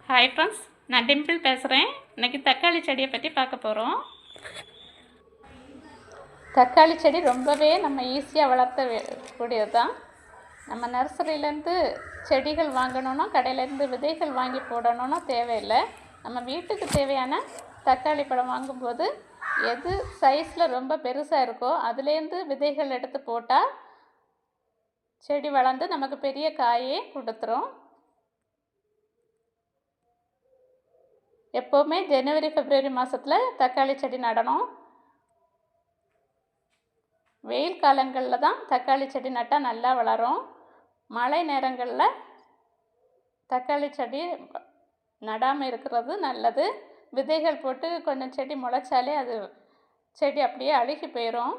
Hi friends, நான் டிம்பிள் பேசுகிறேன். இன்றைக்கி தக்காளி செடியை பற்றி பார்க்க போகிறோம். தக்காளி செடி ரொம்பவே நம்ம ஈஸியாக வளர்த்தக்கூடியது தான். நம்ம நர்சரியிலேருந்து செடிகள் வாங்கணுன்னா கடையிலேருந்து விதைகள் வாங்கி போடணுன்னா தேவையில்லை. நம்ம வீட்டுக்கு தேவையான தக்காளி பழம் வாங்கும்போது எது சைஸில் ரொம்ப பெருசாக இருக்கோ அதுலேருந்து விதைகள் எடுத்து போட்டால் செடி வளர்ந்து நமக்கு பெரிய காயே கொடுத்துரும். எப்போவுமே ஜனவரி பிப்ரவரி மாதத்தில் தக்காளி செடி நடணும். வெயில் காலங்களில் தான் தக்காளி செடி நட்டால் நல்லா வளரும். மழை நேரங்களில் தக்காளி செடி நடாமல் இருக்கிறது நல்லது. விதைகள் போட்டு கொஞ்சம் செடி முளைச்சாலே அது செடி அப்படியே அழுகி போயிடும்.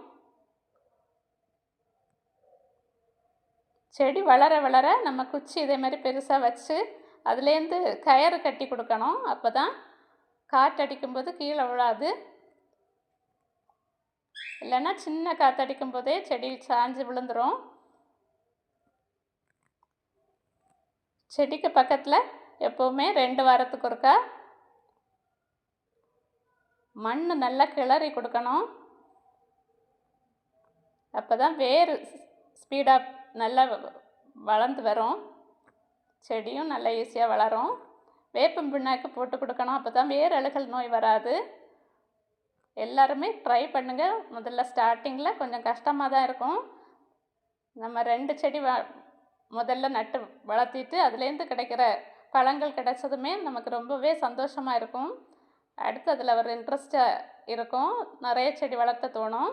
செடி வளர வளர நம்ம குச்சி இதே மாதிரி பெருசாக வச்சு அதுலேருந்து கயிறு கட்டி கொடுக்கணும். அப்போ தான் காற்றடிக்கும்போது கீழே விழாது. இல்லைன்னா சின்ன காற்றடிக்கும் போதே செடி சாஞ்சு விழுந்துடும். செடிக்கு பக்கத்தில் எப்போவுமே 2 வாரத்துக்கு ஒருக்கா மண் நல்லா கிளறி கொடுக்கணும். அப்போ தான் வேர் ஸ்பீடாக நல்லா வளர்ந்து வரும். செடியும் நல்லா ஈஸியாக வளரும். வேப்பம் பிண்ணாக்கு போட்டு கொடுக்கணும். அப்போ தான் வேர் அழுகல் நோய் வராது. எல்லாருமே ட்ரை பண்ணுங்கள். முதல்ல ஸ்டார்டிங்கில் கொஞ்சம் கஷ்டமாக தான் இருக்கும். நம்ம 2 செடி முதல்ல நட்டு வளர்த்திட்டு அதுலேருந்து கிடைக்கிற பழங்கள் கிடைச்சதுமே நமக்கு ரொம்பவே சந்தோஷமாக இருக்கும். அடுத்து அதில் ஒரு இன்ட்ரெஸ்டாக இருக்கும். நிறைய செடி வளர்த்த தோணும்.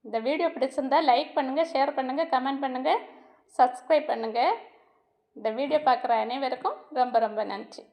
இந்த வீடியோ பிடிச்சிருந்தால் லைக் பண்ணுங்கள், ஷேர் பண்ணுங்கள், கமெண்ட் பண்ணுங்கள், சப்ஸ்கிரைப் பண்ணுங்கள். இந்த வீடியோ பார்க்குற அனைவருக்கும் ரொம்ப ரொம்ப நன்றி.